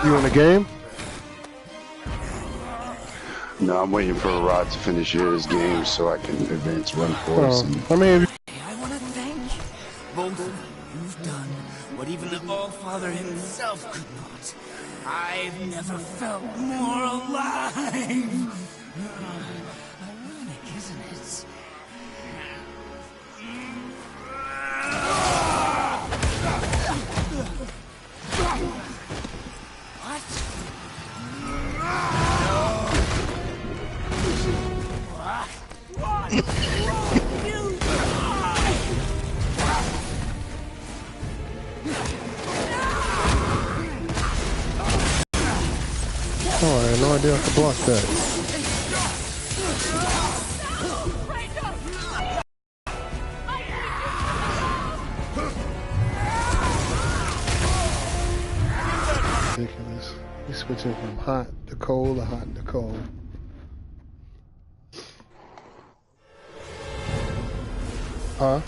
You in the game? No, I'm waiting for Rod to finish his game so I can advance run course. I mean, I want to thank both of you. You've done what even the All-Father himself could not. I've never felt more alive. Ironic, isn't it? What? oh, I had no idea I could block that. Ridiculous. He's switching from hot to cold to hot to cold. Huh?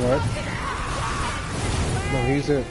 What? No, he's it.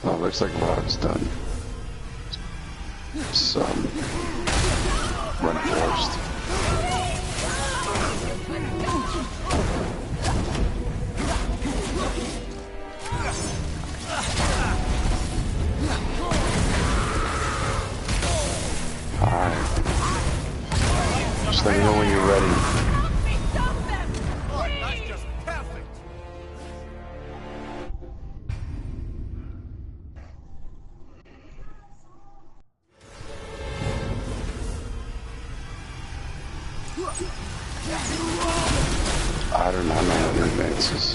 Oh, looks like Rod's done. some run forest. Alright. Just let me know when you're ready. I do not know what advances.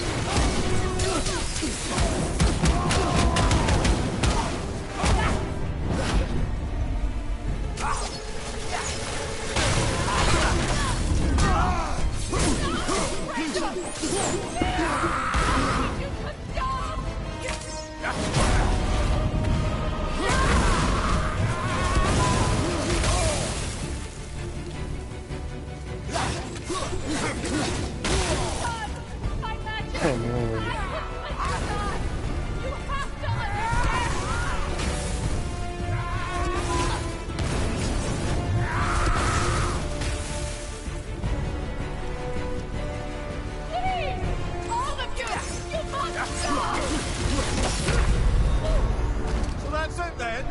So that's it then?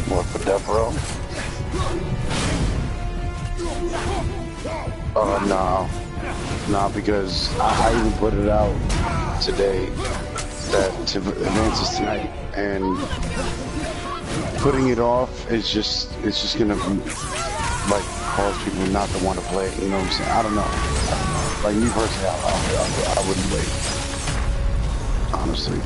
What for death row? No, because I even put it out today that to advances tonight, and putting it off is just gonna like cause people not to want to play. You know what I'm saying? I don't know. Like me personally, I wouldn't wait. Honestly.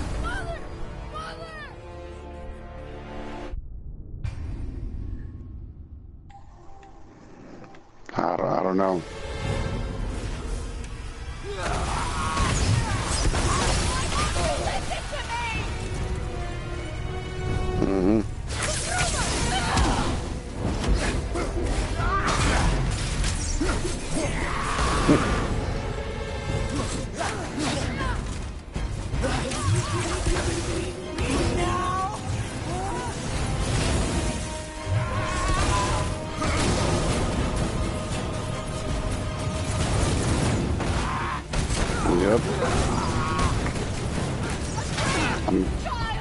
I don't know. Yep.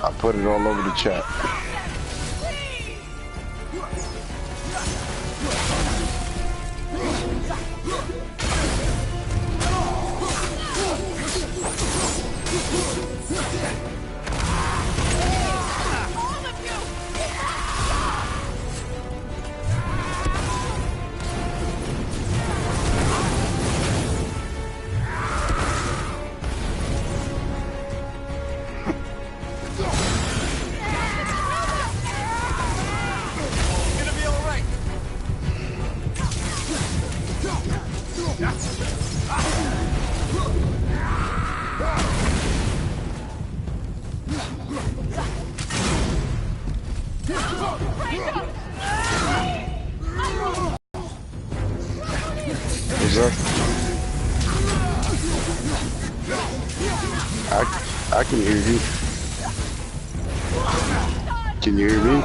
I put it all over the chat. I can hear you. Can you hear me?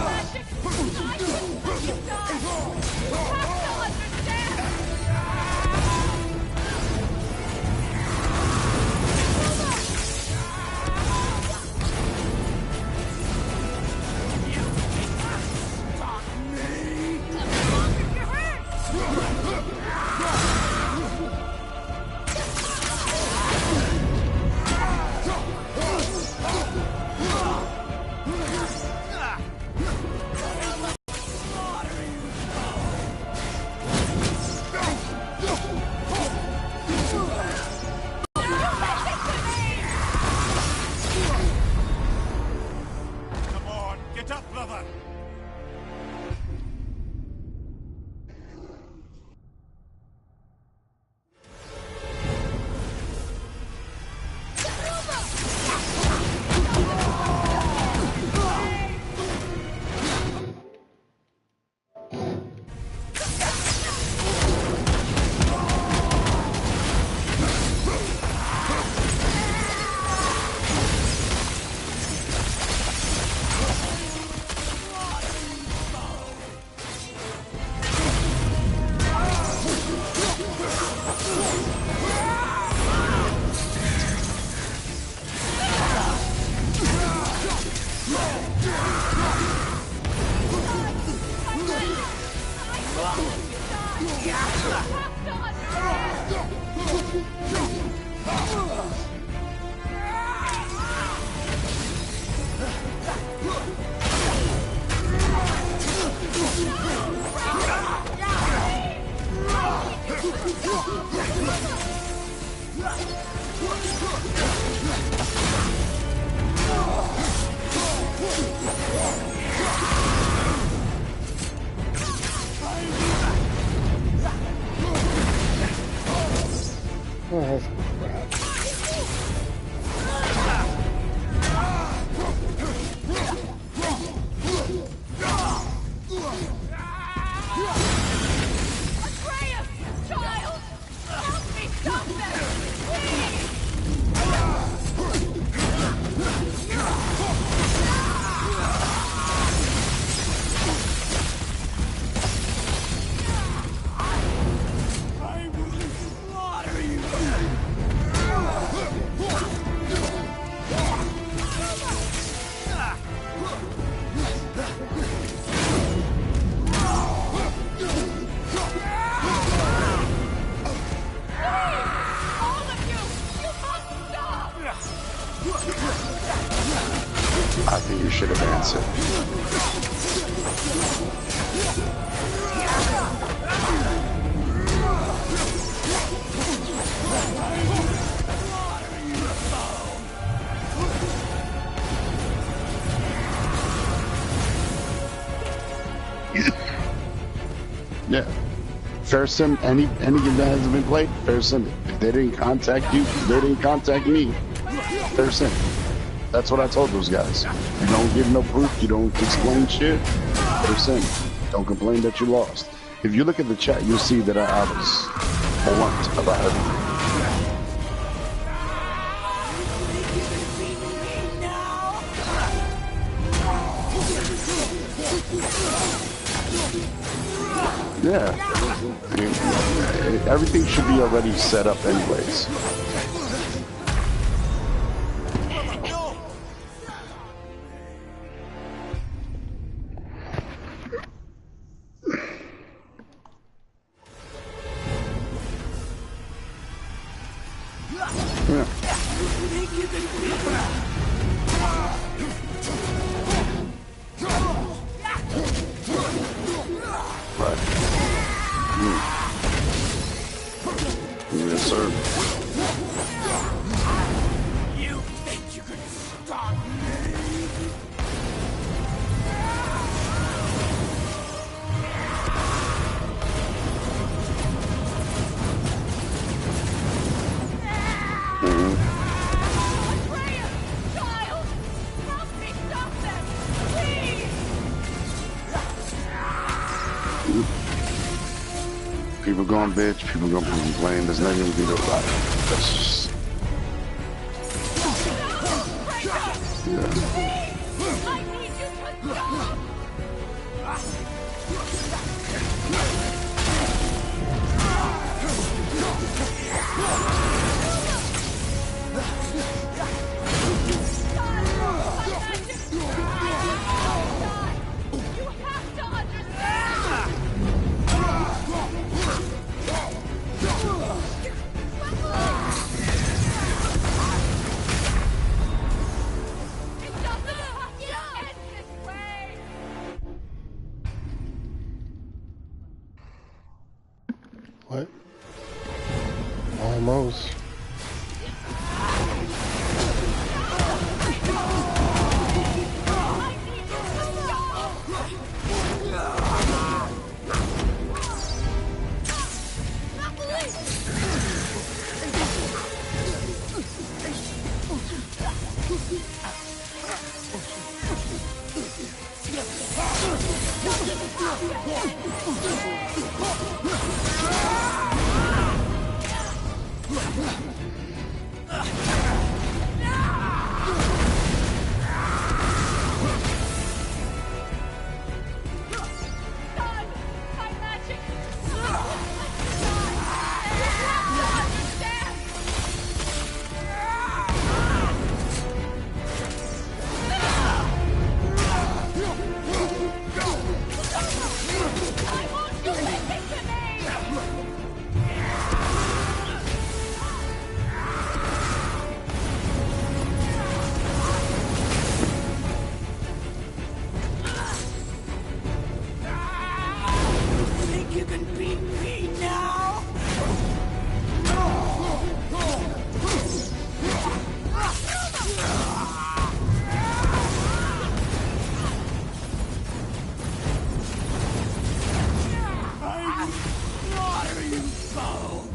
I think you should advance it. Yeah. Fair sim, any game that hasn't been played, fair sim. If they didn't contact you, they didn't contact me. Fair sim. That's what I told those guys. You don't give no proof, you don't explain shit. Fair sim. Don't complain that you lost. If you look at the chat, you'll see that I was blunt about everything. Yeah, I mean, everything should be already set up anyways. Yeah. Right. Yes, sir. You think you can stop me? Child! Help me stop them! Please! People going bitch, people gonna complain, there's nothing you can do about it. That's just... Yeah. I need you to stop! You have to understand! It doesn't have to end this way! What? Almost. Son, my magic! You have to understand! I want you to listen to me! Think you can beat me now? I slaughter you both!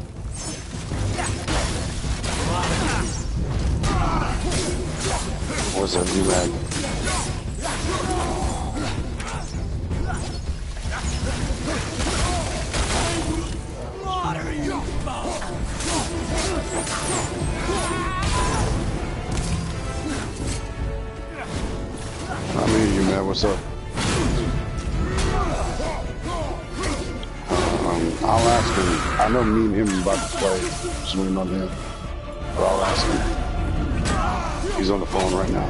What's up, D-Mag? Slaughter you both! I'm here, you man. What's up? I'll ask him. I know me and him about to play. Just waiting on him. But I'll ask him. He's on the phone right now.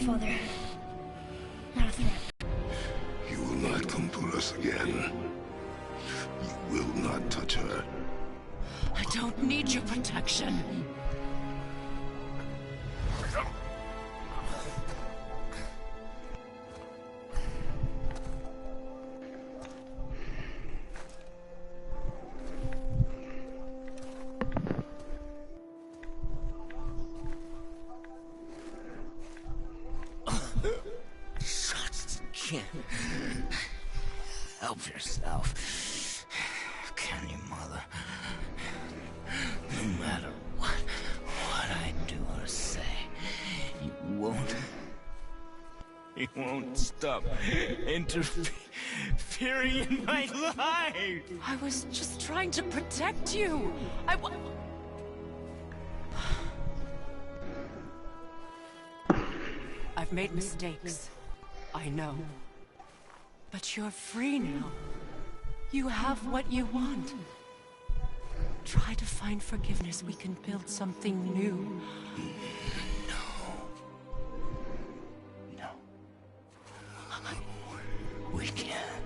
Father. Nothing. You will not come for us again. You will not touch her. I don't need your protection. Help yourself. Can you, Mother? No matter what I do or say, you won't stop interfering in my life. I was just trying to protect you. I've made mistakes. I know. But you're free now. You have what you want. Try to find forgiveness. We can build something new. No. We can't.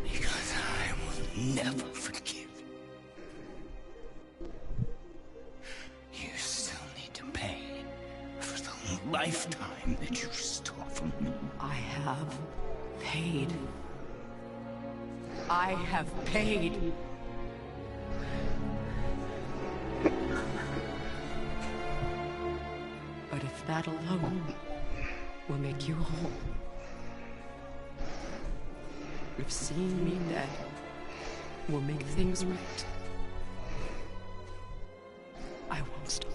Because I will never forgive you. You still need to pay for the lifetime that you stole from me. I have paid. I have paid. But if that alone will make you whole, if seeing me dead will make things right, I won't stop.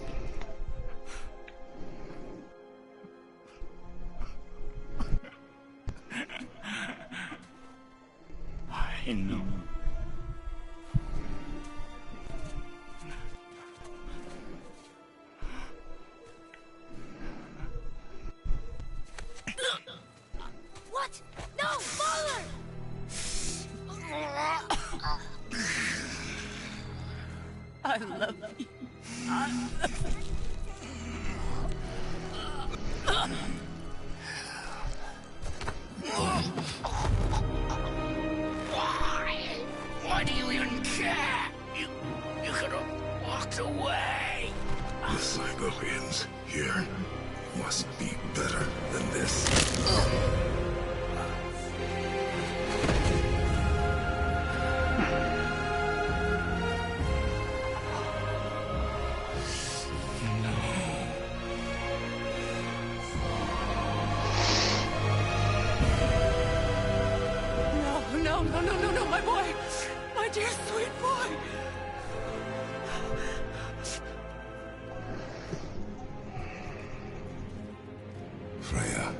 I know. What? No, Father! I love you. Why do you even care? You could have walked away. The Cyberians here must be better than this. No, my boy! My dear sweet boy! Freya.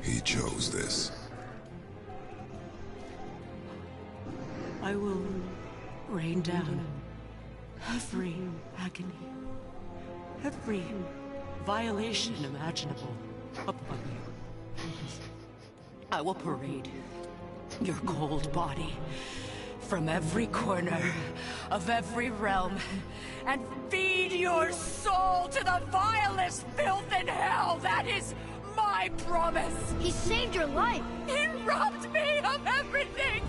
He chose this. I will rain down every agony, every violation imaginable upon you. I will parade your cold body from every corner of every realm and feed your soul to the vilest filth in hell. That is my promise. He saved your life. He robbed me of everything.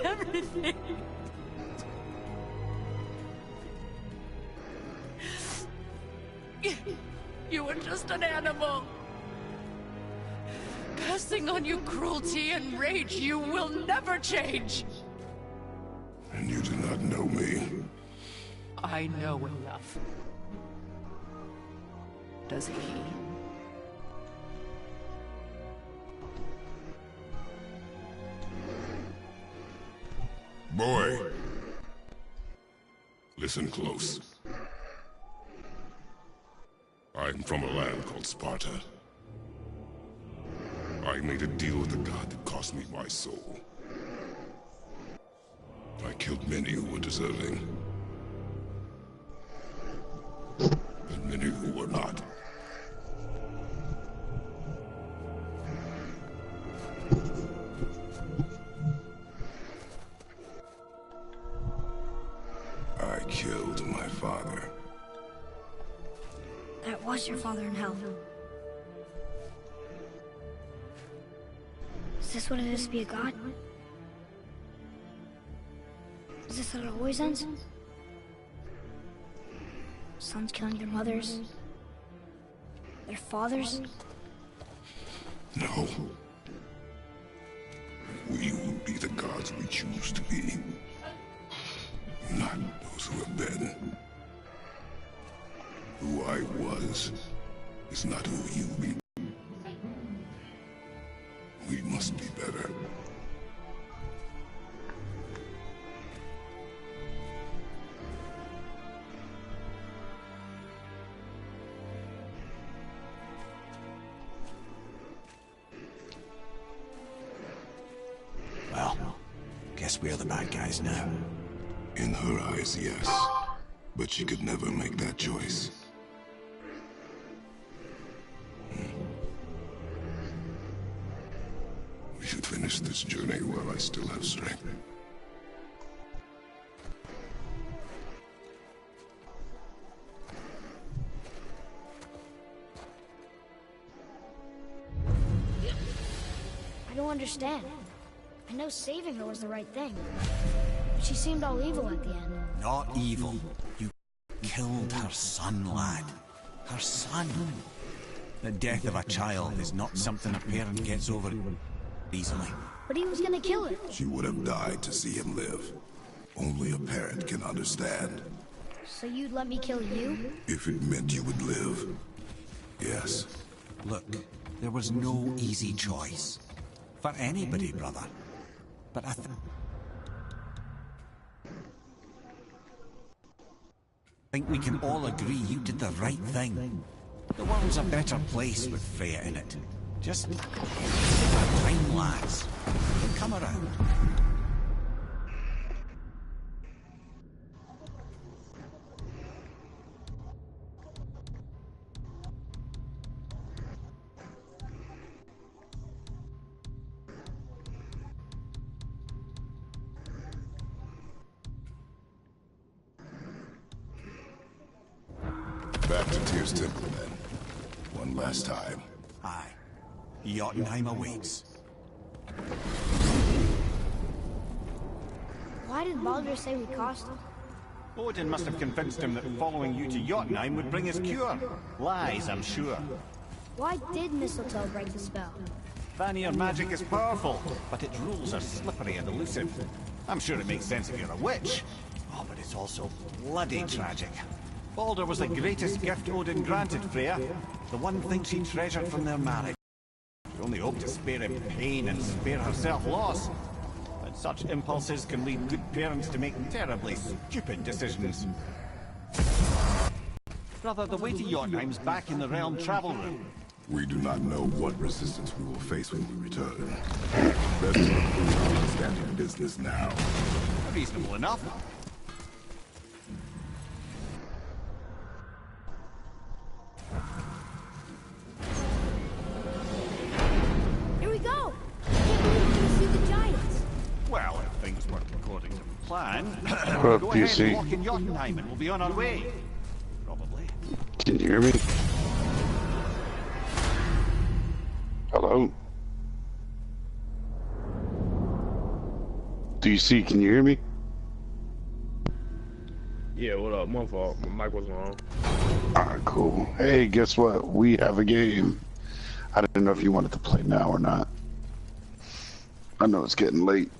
Everything. You were just an animal. Passing on you cruelty and rage you will never change. And you do not know me. I know enough. Does he? Boy. Listen close. I'm from a land called Sparta. I made a deal with a god that cost me my soul. I killed many who were deserving. And many who were not. I killed my father. That was your father in hell. Is this what it is to be a god? Is this how it always ends? Sons killing their mothers? Their fathers? No. We will be the gods we choose to be. Not those who have been. Who I was is not who you be. We must be better. Well, guess we're the bad guys now. In her eyes, yes. But she could never make that choice. We should finish this journey while I still have strength. I don't understand. I know saving her was the right thing. But she seemed all evil at the end. Not evil. You killed her son, lad. Her son. The death of a child is not something a parent gets over easily. But he was gonna kill her. She would have died to see him live. Only a parent can understand. So you'd let me kill you? If it meant you would live. Yes. Look, there was no easy choice. For anybody, brother. But I think we can all agree you did the right thing. The world's a better place with Freya in it. Just time, lads. Come around. Back to Tyr's Temple, then. One last time. Aye. Jotunheim awaits. Why did Baldur say we cost him? Odin must have convinced him that following you to Jotunheim would bring his cure. Lies, I'm sure. Why did Mistletoe break the spell? Vanir magic is powerful, but its rules are slippery and elusive. I'm sure it makes sense if you're a witch. Oh, but it's also bloody tragic. Baldur was the greatest gift Odin granted Freya. The one thing she treasured from their marriage. She only hoped to spare him pain and spare herself loss. But such impulses can lead good parents to make terribly stupid decisions. Brother, the way to Jotunheim's back in the realm travel room. We do not know what resistance we will face when we return. Let's understand your business now. Reasonable enough. Here we go! I can't believe we can see the giants. Well, if things work according to plan, What go do you ahead see? and walk in Jotunheim and we'll be on our way. Probably. Can you hear me? Hello? Do you see? Can you hear me? Yeah, what up? My fault. My mic wasn't on. Alright, cool. Hey, guess what? We have a game. I didn't know if you wanted to play now or not. I know it's getting late,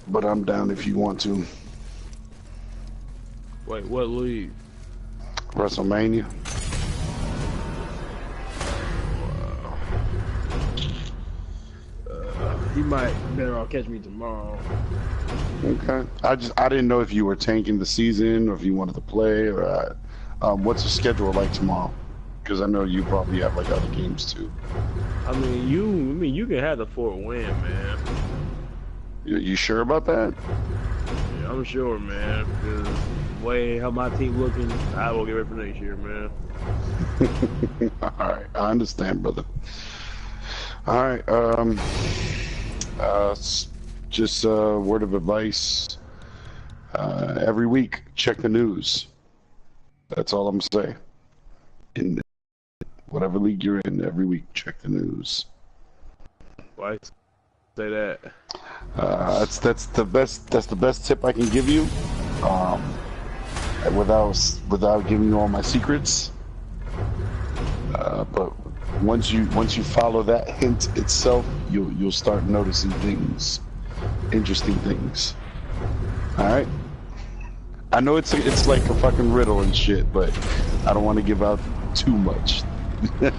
but I'm down if you want to. Wait, what league? WrestleMania. He might better off catch me tomorrow. Okay. I didn't know if you were tanking the season or if you wanted to play or what's the schedule like tomorrow? Because I know you probably have like other games too. I mean, you can have the Fort win, man. You sure about that? Yeah, I'm sure, man. Because the way how my team looking, I will get ready for next year, man. Alright, I understand, brother. Alright, just word of advice. Every week, check the news. That's all I'm saying. In whatever league you're in, every week, check the news. Why say that? That's the best tip I can give you. Without giving you all my secrets. But once you follow that hint itself, you'll start noticing things, interesting things. All right. I know it's like a fucking riddle and shit, but I don't want to give out too much. You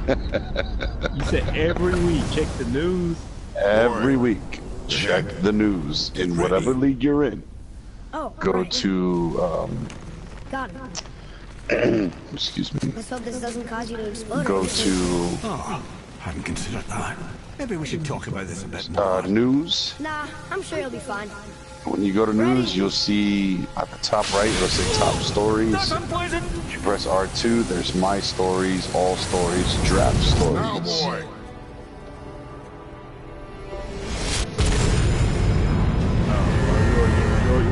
said every week check the news. Every week, check the news in whatever league you're in. Oh, Go right. to Got it. excuse me. Let's hope this doesn't cause you to explode. Go to Oh, hadn't considered that. Maybe we should talk about this a bit more. news. Nah, I'm sure you'll be fine. When you go to news, you'll see at the top right, it'll say top stories. If you press R2, there's my stories, all stories, draft stories. Boy.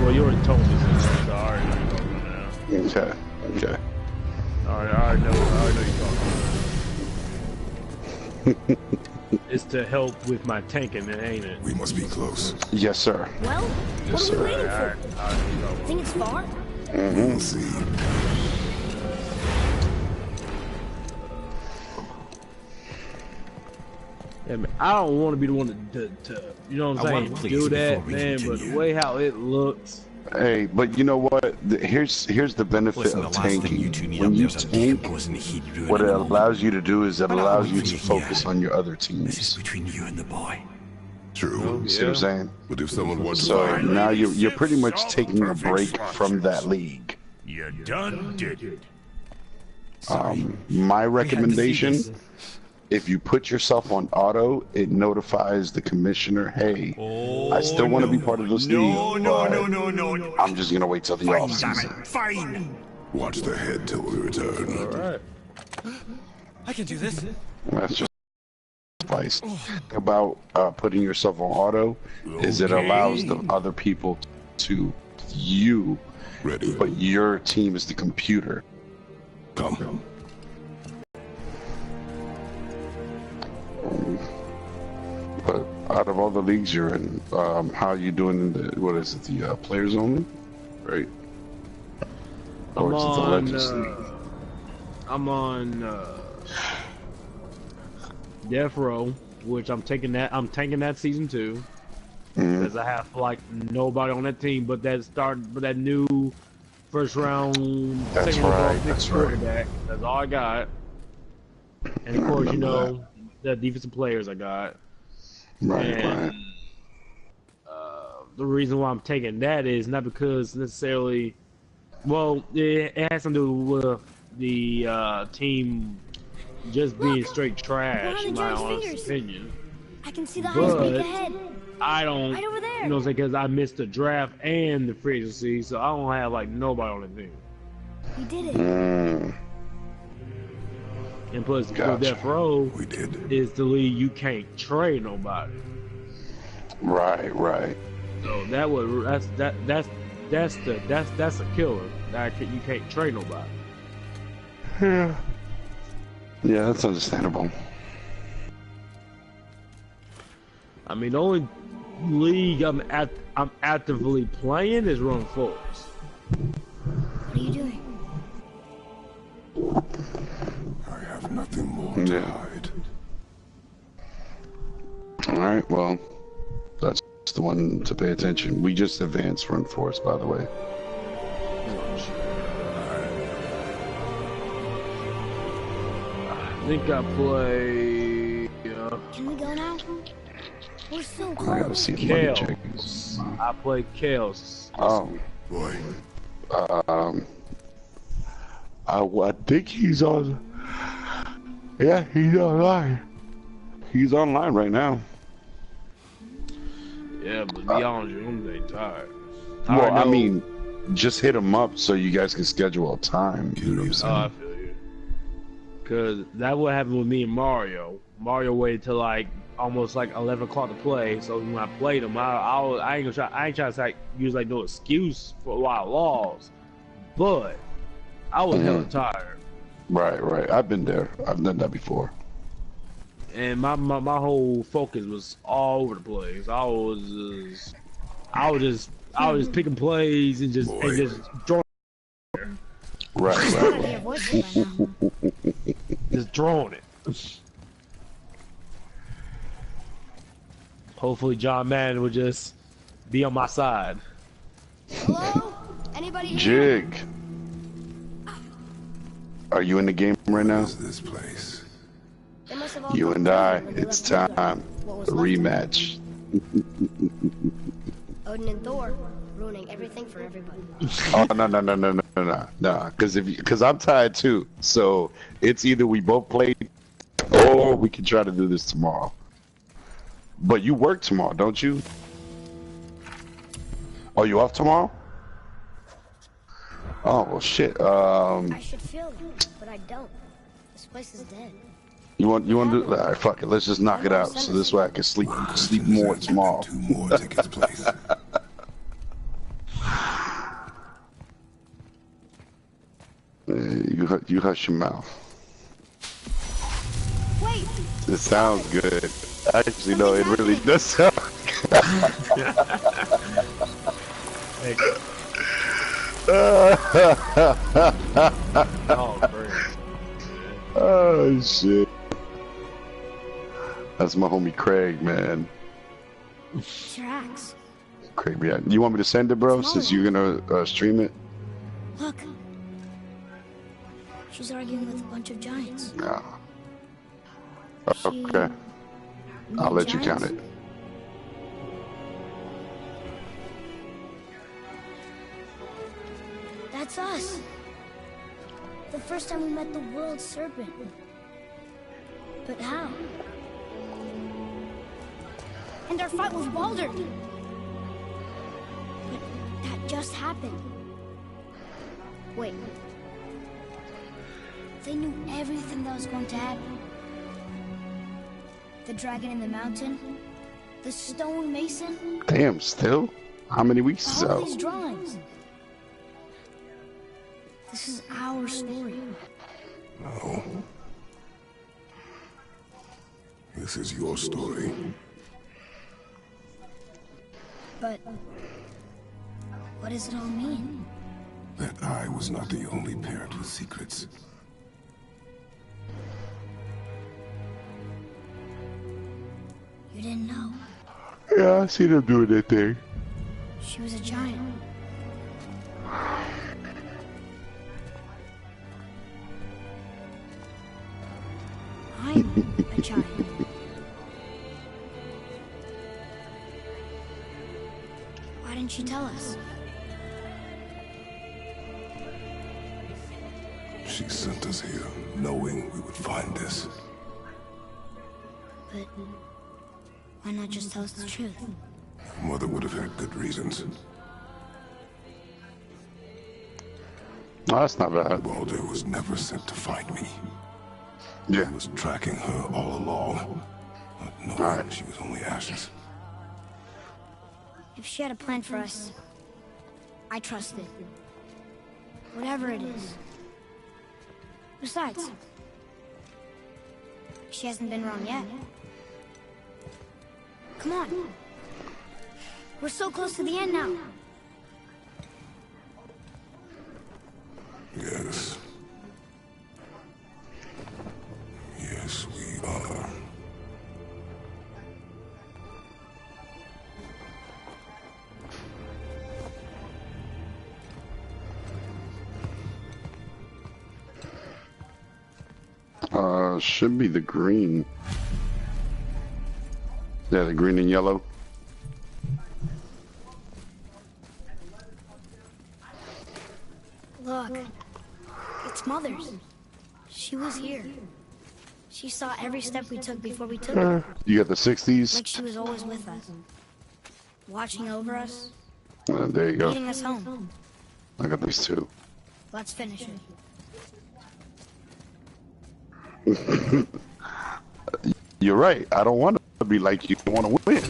Well, you already told me this, so I already know you're talking about now. Okay. I already know you're talking. It's to help with my tanking, ain't it? We must be close. Yes, sir. Well, Yes, what are we sir. waiting Alright, for? alright. Think it's far? We'll see. Yeah, man, I don't want to be the one to you know what I'm saying, do that, man. But the way how it looks, Hey, but you know what? Here's the benefit Listen, the of last thing tanking. you two need When up you there's a tank, campus and heat ruining what it the moment. allows you to do is it But I'll allows you wait to for you focus here. on your other This is teams. between you and the boy. True. You see what I'm saying? But if someone wants to So find now you're pretty much taking a break from that league. You done did it. My recommendation, if you put yourself on auto, it notifies the commissioner, hey, I still want to be part of this league, but I'm just gonna wait till the off season. Fine. watch the head till we return. alright. I can do this. That's just advice. About putting yourself on auto is it allows the other people to you, Ready. but your team is the computer. Come. Out of all the leagues you're in, how are you doing in the, what is it, the players only? Right? Or is it the Legends League? I'm on Death Row, which I'm taking that season 2. Because I have like nobody on that team but that new first round That's quarterback. That's all I got. And of course, you know, the defensive players I got. Right. The reason why I'm taking that is not because necessarily, well, it has something to do with the team just being straight trash, in my honest opinion. I can see the ice peak ahead. I don't, Right over there. you know, because I missed the draft and the free agency, so I don't have like nobody on the team. We did it. And plus, Death Row is the league you can't trade nobody. Right. So that's a killer. You can't trade nobody. Yeah, that's understandable. I mean, the only league I'm actively playing is Run Force. What are you doing? I have nothing more to hide. Alright, well, that's the one to pay attention. We just advanced Run Force, by the way. I think I play. Can we go now? We're so I close. gotta see the money chickens. I play Chaos. Oh. Boy. I think he's on. Yeah, he's online. He's online right now. Yeah, but to be honest, I'm tired. Well, I mean, just hit him up so you guys can schedule a time. You know what I'm saying? I feel you. Cause that what happened with me and Mario. Mario waited till like almost like 11 o'clock to play. So when I played him, I ain't trying to like use like no excuse for why I lost, but I was hella tired. Right. I've been there. I've done that before. And my whole focus was all over the place. I was just picking plays and just throwing. Right. Just drawing it. Hopefully John Madden would just be on my side. Hello? Anybody here? Jig. Are you in the game right now? What is this place? You and I, it's time. The rematch. Odin and Thor ruining everything for everybody. Oh no. Because I'm tired too. So it's either we both play, or we can try to do this tomorrow. But you work tomorrow, don't you? Oh, you off tomorrow? Oh well, shit. I should feel it, but I don't. This place is dead. You want to do? All right, fuck it. Let's just knock it out, so this way I can sleep more tomorrow. 2 more tickets, please. You hush your mouth. Wait. It sounds good. Actually, no, it really does sound good. Oh shit. That's my homie Craig, man. Tracks. Craig, yeah. You want me to send it, bro? Since you're gonna stream it? Look. She's arguing with a bunch of giants. No. Okay. I'll let you count it. That's us. The first time we met the world serpent. But how? And our fight with Baldur. But that just happened. Wait. They knew everything that was going to happen. The dragon in the mountain. The stone mason. Damn, still? How many weeks is All out? these drawings. This is our story. No. This is your story. But what does it all mean? That I was not the only parent with secrets. You didn't know. Yeah, I see them doing that thing. She was a giant. I'm a giant. Why didn't you tell us? She sent us here, knowing we would find this. But why not just tell us the truth? Mother would have had good reasons. No, that's not bad. Balder was never sent to find me. Yeah. He was tracking her all along, not knowing she was only ashes. If she had a plan for us, I trust it. Whatever it is. Besides, she hasn't been wrong yet. Come on. We're so close to the end now. Yes. Yes, we are. Should be the green. Yeah, the green and yellow. Look, it's Mother's. She was here. She saw every step we took before we took it. You got the 60s? Like she was always with us. Watching over us. There you go. Leading us home. I got these two. Let's finish it. You're right. I don't want to be like you. I want to win.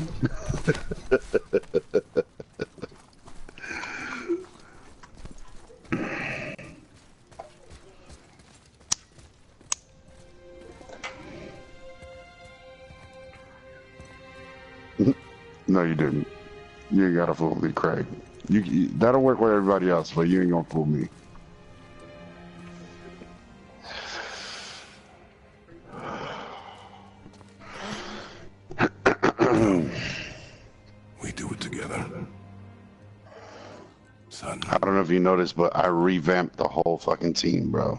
No, you didn't. You ain't gotta fool me, Craig. That'll work with everybody else, but you ain't gonna fool me. We do it together. Son. I don't know if you noticed, but I revamped the whole fucking team, bro.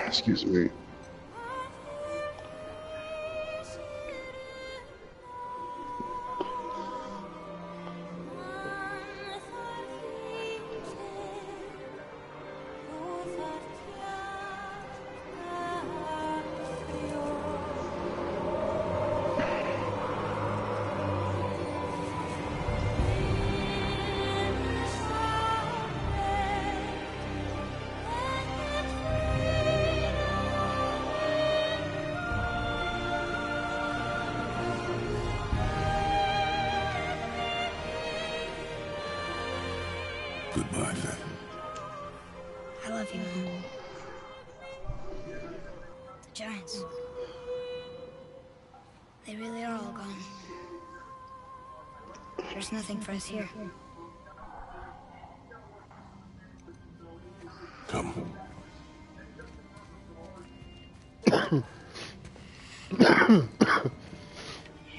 Excuse me. Goodbye, Faye. I love you, Mom. The giants. They really are all gone. There's nothing for us here. Come.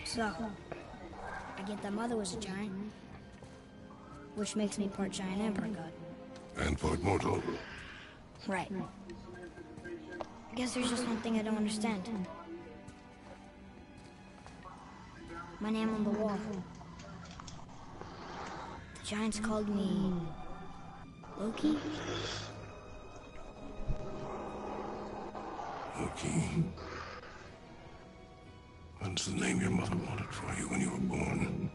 So, I get that Mother was a giant, which makes me part giant and part god. And part mortal. Right. I guess there's just one thing I don't understand. My name on the wall. The giants called me... Loki? Loki. That's the name your mother wanted for you when you were born.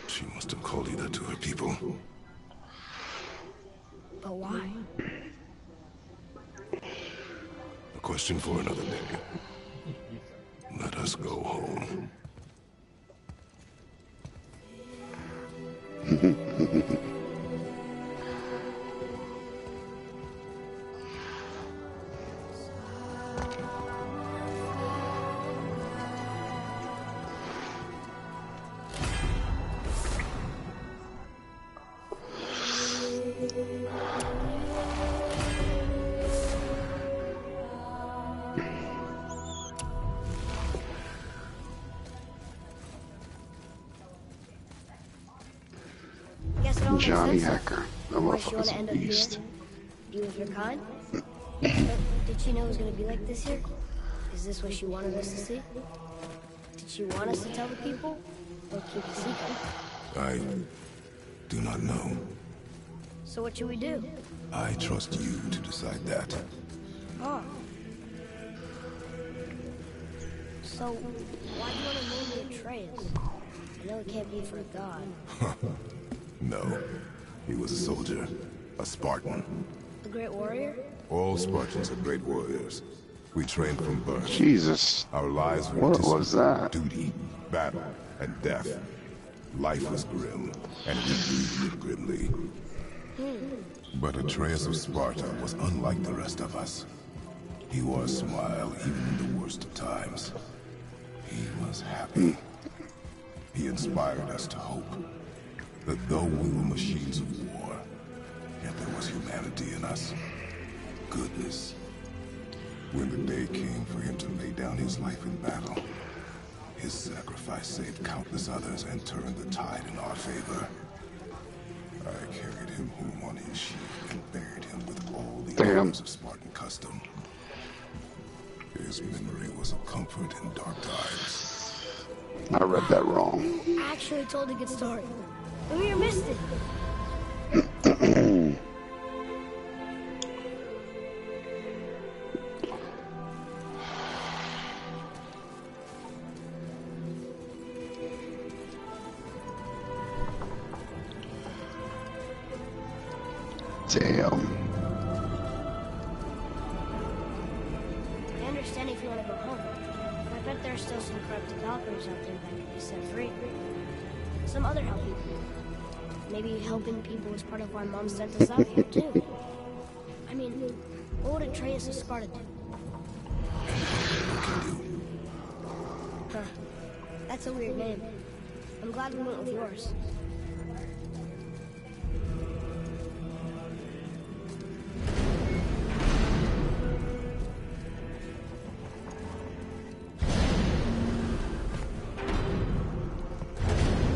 She must have called you that to her people. But why? question for another day. Let us go home. Johnny Hacker. The Why she motherfucker's wanna a end up here? beast. Be with your kind? But did she know it was gonna be like this here? Is this what she wanted us to see? Did she want us to tell the people? Or keep it secret? I do not know. So what should we do? I trust you to decide that. Oh. So, why do you want to name me Atreus? I know it can't be for a god. No. He was a soldier. A Spartan. A great warrior? All Spartans are great warriors. We trained from birth. Jesus. Our lives were What was that? duty, battle, and death. Life was grim, and we breathed it grimly. But Atreus of Sparta was unlike the rest of us. He wore a smile even in the worst of times. He was happy. He inspired us to hope that though we were machines of war, yet there was humanity in us. Goodness. When the day came for him to lay down his life in battle, his sacrifice saved countless others and turned the tide in our favor. I carried him home on his shield and buried him with all the honors of Spartan custom. His memory was a comfort in dark times. I read that wrong. I actually told a good story. Amir missed it. Damn. I understand if you want to go home. I bet there are still some corrupted Valkyries out there that can be set free. Some other help people. Maybe helping people was part of why Mom sent us out here, too. I mean, what would Atreus of Sparta do? Huh. That's a weird name. I'm glad we went with yours.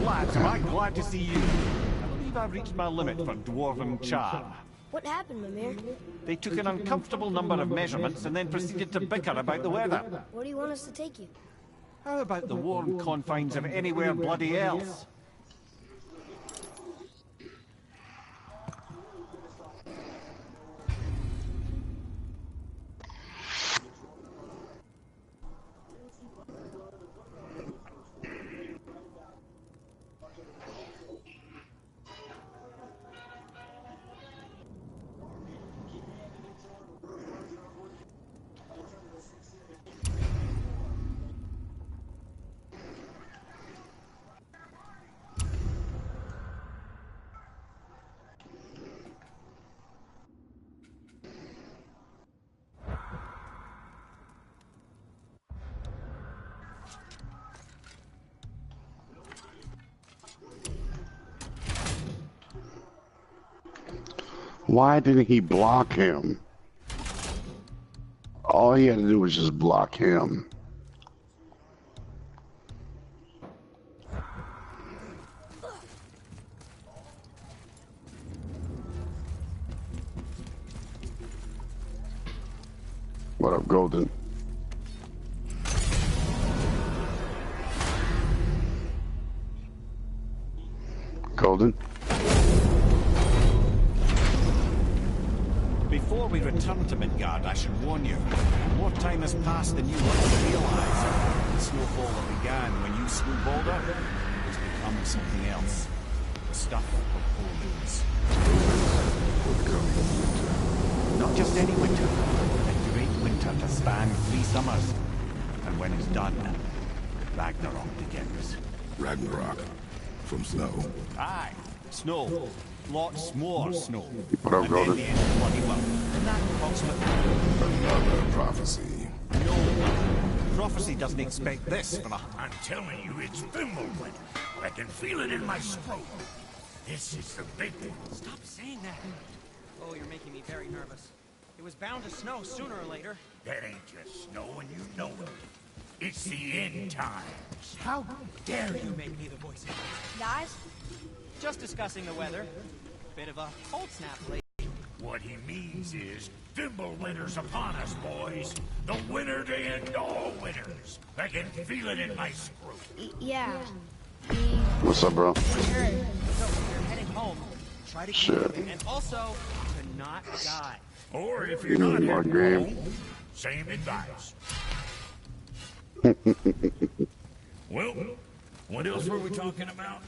Lads, am I glad to see you. I believe I've reached my limit for dwarven charm. What happened, Mimir? They took an uncomfortable number of measurements and then proceeded to bicker about the weather. Where do you want us to take you? How about the warm confines of anywhere bloody else? Why didn't he block him? All he had to do was just block him. What up, Golden? Golden? Before we return to Midgard, I should warn you. More time has passed than you want to realize. The snowfall that began when you slew Balder has become something else. The stuff of omens. Not just any winter. The great winter are to span 3 summers. And when it's done, Ragnarok begins. Ragnarok. From snow. Aye, snow. Lots more snow. What up, And then Golden? the end of bloody world. And that approximately... Another prophecy. No. Prophecy doesn't expect this from a... I'm telling you, it's Thimbleweed. I can feel it in my scrotum. This is the big one. Stop saying that. Oh, you're making me very nervous. It was bound to snow sooner or later. That ain't just snow and you know it. It's the end times. How dare you? You make me the voice of reason. Guys, Just discussing the weather. Bit of a cold snap lately. What he means is, Thimblewinter's upon us, boys. The winter to end all winters. I can feel it in my scrotum. yeah. What's up, bro? So when you're heading home, try to keep Shit. moving, and also to not die. Or if you're not More heading game. home, same advice. Well, what else were we talking about?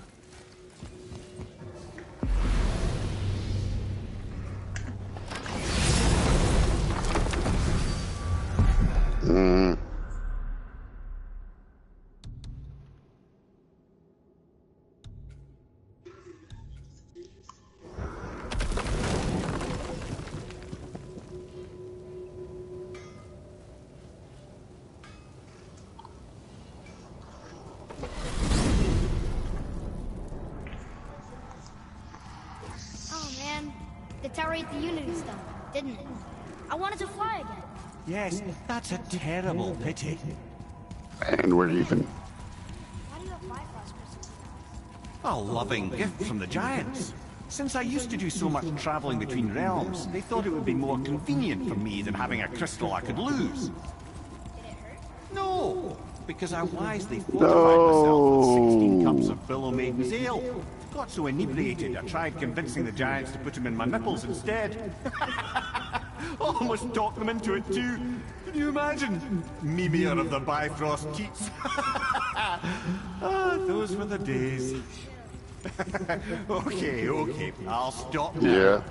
Oh man, the tower ate the Unity stuff, didn't it? I wanted to fly again. Yes, that's a terrible pity. And we're even. Why do you have Bifrost crystals? A loving gift from the giants. Since I used to do so much traveling between realms, they thought it would be more convenient for me than having a crystal I could lose. Did it hurt? No, because I wisely fortified myself with 16 cups of Billow Maiden's ale. Got so inebriated, I tried convincing the giants to put them in my nipples instead. Almost talked them into it too. Can you imagine? Mimir of the Bifrost Keats. Ah, those were the days. Okay, I'll stop now.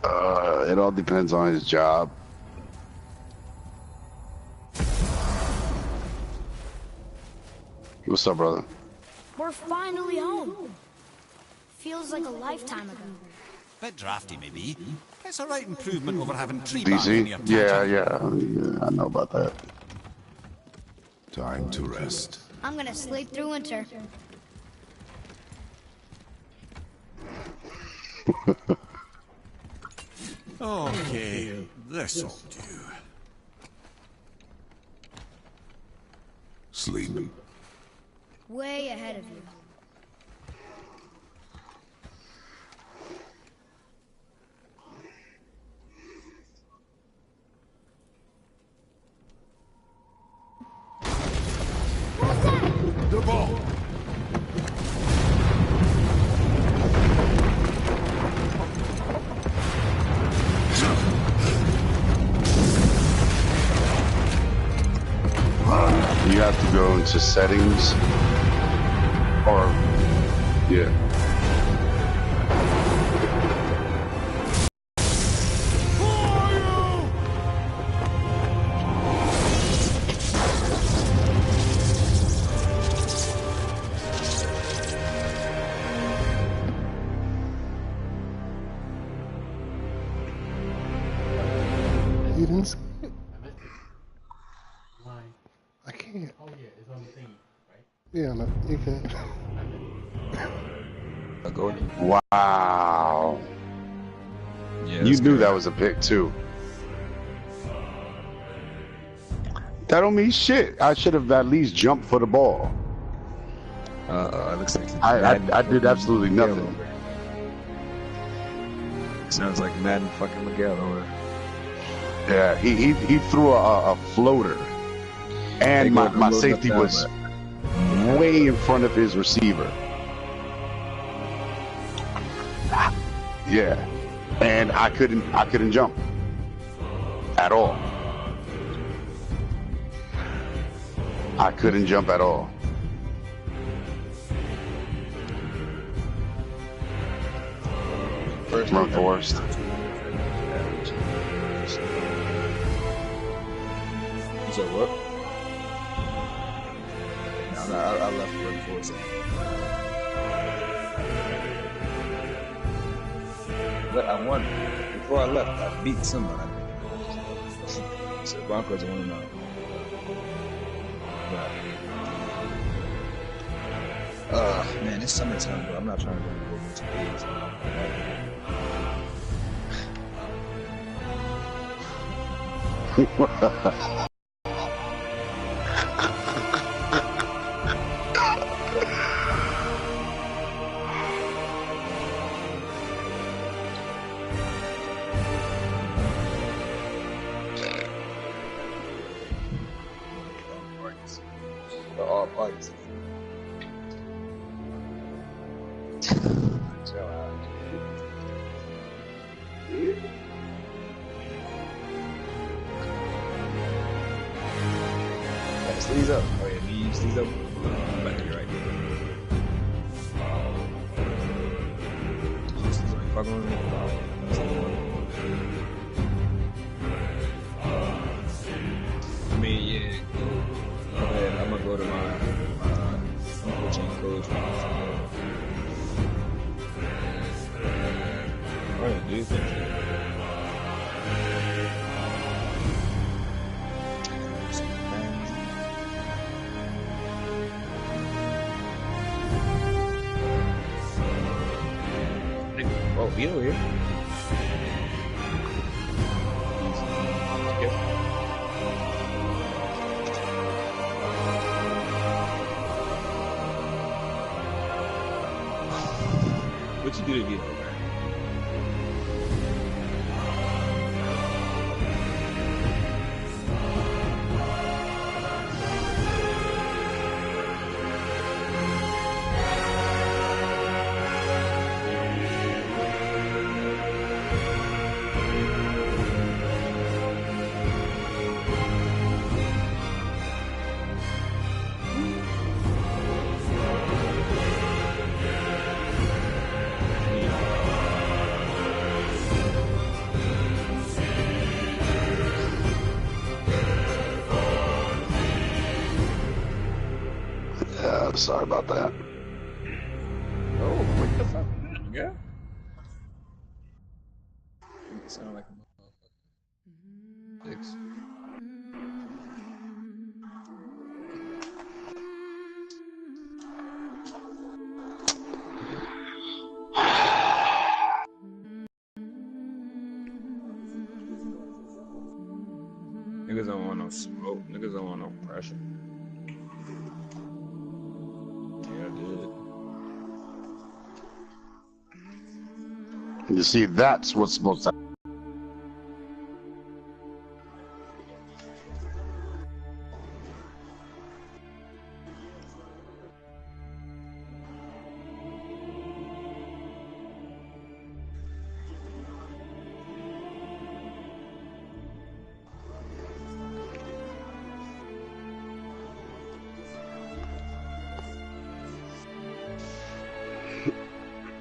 Yeah. It all depends on his job. What's up, brother? We're finally home. Feels like a lifetime ago. Bit drafty, maybe. It's a right improvement over having tree bark in DC? your Yeah, I know about that. Time to rest. I'm gonna sleep through winter. Okay, this'll do. Sleep. Way ahead of you. The ball. You have to go into settings, or yeah. You didn't see it? I can't. Oh yeah, it's on the thing, right? Yeah, no, you can't. Wow. Yeah, You knew that was a pick too. That don't mean shit. I should have at least jumped for the ball. it looks like I did absolutely nothing. Sounds like Madden fucking Miguel over. Yeah, he threw a floater, and my safety was way in front of his receiver. Yeah, and I couldn't jump at all. I couldn't jump at all. First Run Forest. You said what? No, I left Run Forest. But I won. Before I left, I beat somebody. So Broncos won now. Man, it's summertime, bro. I'm not trying to go into days. All parties. Chill out. Got sleeves up. Oh yeah, me sleeves up. I'm back to you right here. Fucking with me. I mean, yeah. Go ahead. I'm gonna go to my coaching coach. Alright, dude. Oh, you over here. What you do to get over? Sorry about that. Oh, what the fuck? Yeah. You sound like a motherfucker. Six. Niggas don't want no smoke. Niggas don't want no pressure. You see, that's what's supposed to happen.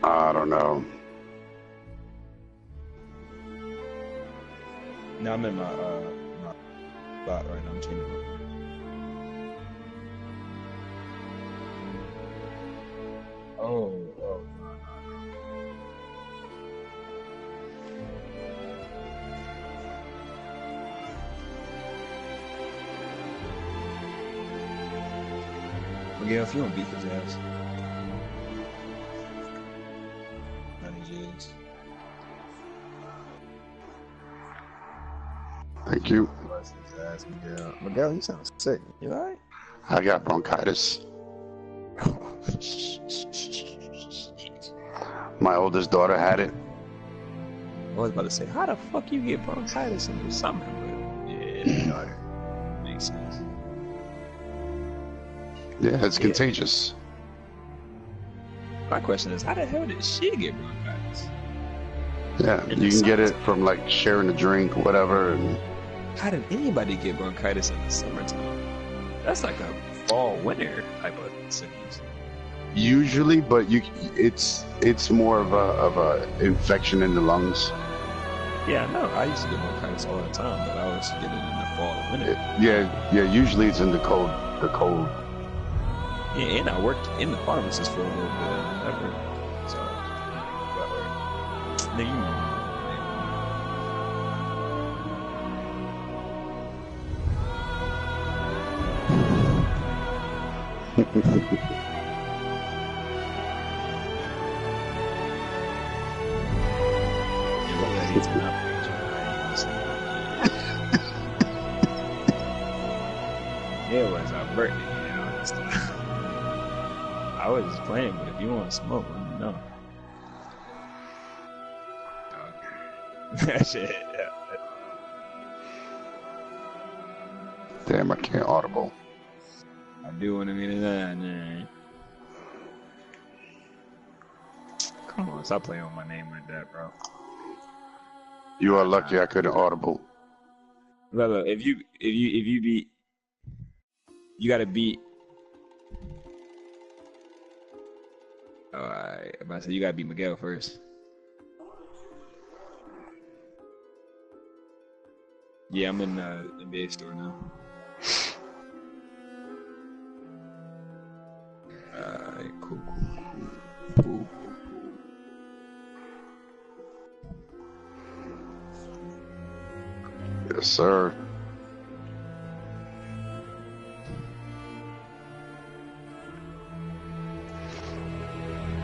I don't know. Now I'm in my spot right now. I'm changing it. Oh, no. Miguel, if you want to beat his ass. Thank you. Bless his ass, Miguel. Miguel, you sound sick. You alright? I got bronchitis. My oldest daughter had it. I was about to say, how the fuck you get bronchitis in the summer? But yeah, makes sense. Yeah, it's contagious. My question is, how the hell did she get bronchitis? Yeah, you can get it from like sharing a drink, whatever. And how did anybody get bronchitis in the summertime? That's like a fall, winter type of sickness. Usually, but it's more of a infection in the lungs. Yeah, I know. I used to get bronchitis all the time, but I always get it in the fall and winter. Yeah. Usually it's in the cold. The cold. Yeah, and I worked in the pharmacist for a little bit, whatever. So, nigga, you know. It was a birthday, you know. I was just playing, but if you want to smoke, let me know. That shit, yeah. Damn, I can't audible. I do want to meet that, man. Come on, stop playing with my name like that, bro. You are lucky I couldn't audible. Look, if you beat, you gotta beat. Alright, I'm about to say you gotta beat Miguel first. Yeah, I'm in the NBA store now. Alright, cool. Yes, sir.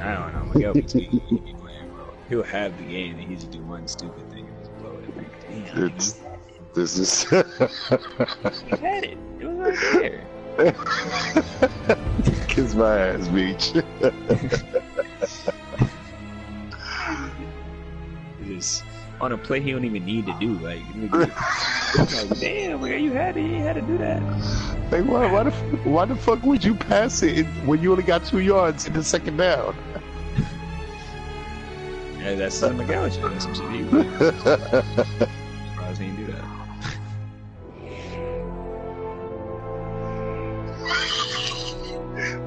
I don't know. Miguel be playing, bro. He'll have the game and he just do one stupid thing and just blow it. Like, damn. This is. You had it. It was right there. Kiss my ass, Beach. Just on a play he don't even need to do. Like damn, where you had it? You had to do that. Like, why the fuck would you pass it when you only got 2 yards in the second down? Yeah, that's some Miguel shit. That's some shit he would. Surprised he didn't do that.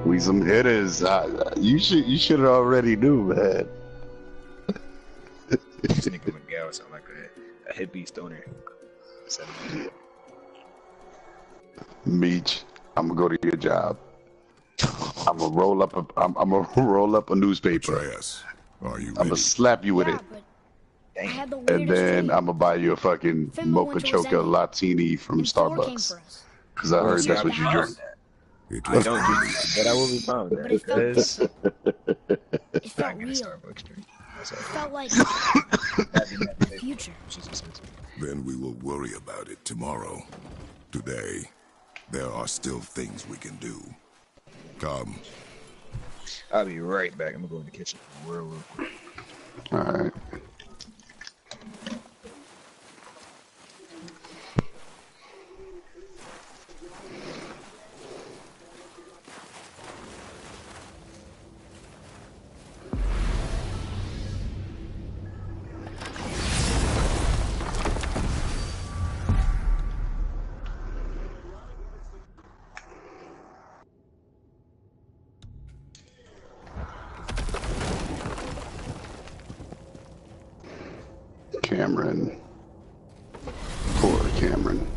We some hitters. You should have already knew, man. This nigga Miguel sound like a hippie stoner. Meech, I'm gonna go to your job. I'm gonna roll up a newspaper. Atreus, are you I'm ready? gonna slap you with it, I had the and weirdest then dream. I'm gonna buy you a fucking Fimbo Mocha went to Choca Zen. Latini from And Thor came Starbucks. for us. Because I heard that's what you drink. It I was don't do that, but I will be fine with that. But it felt Because It felt I got a real. Starbucks drink. It felt like the future. Then we will worry about it tomorrow. Today, there are still things we can do. Come. I'll be right back. I'm gonna go in the kitchen real quick. All right. Cameron. Poor Cameron.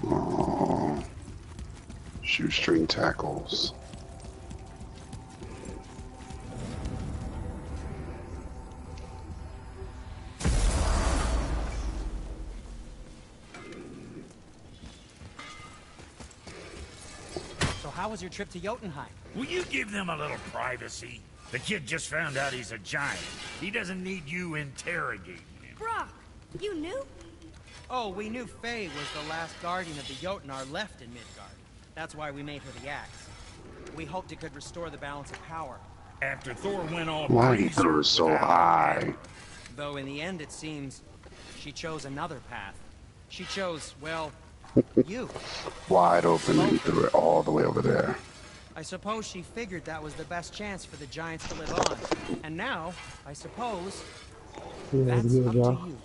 Oh, shoestring tackles. So how was your trip to Jotunheim? Will you give them a little privacy? The kid just found out he's a giant. He doesn't need you interrogating him. Brock, you knew? Oh, we knew Faye was the last guardian of the Jotnar left in Midgard. That's why we made her the axe. We hoped it could restore the balance of power. After Thor went all Why he crazy threw so without high? him. Though in the end it seems she chose another path. She chose, well, you. Wide open and threw it all the way over there. I suppose she figured that was the best chance for the Giants to live on. And now, I suppose, that's up to you.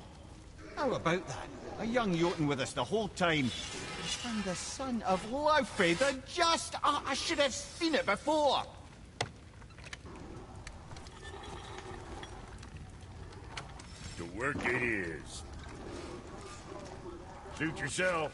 How about that? A young Jotun with us the whole time. And the son of Laufey, the just... I should have seen it before. To work it is. Suit yourself.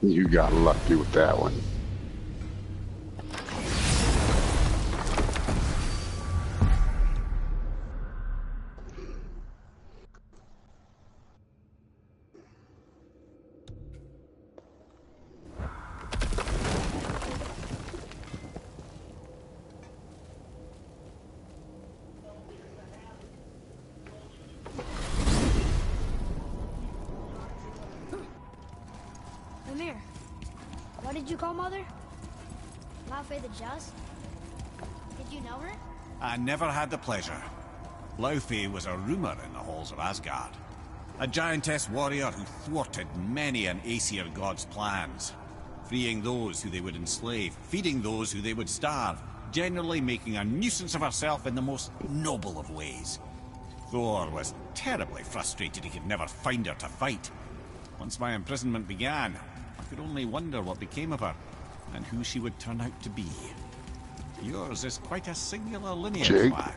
You got lucky with that one. Come here. What did you call Mother? Laufey the Just? Did you know her? I never had the pleasure. Laufey was a rumour in the halls of Asgard. A giantess warrior who thwarted many an Aesir god's plans. Freeing those who they would enslave, feeding those who they would starve, generally making a nuisance of herself in the most noble of ways. Thor was terribly frustrated he could never find her to fight. Once my imprisonment began, I could only wonder what became of her, and who she would turn out to be. Yours is quite a singular lineage, Jake? lad.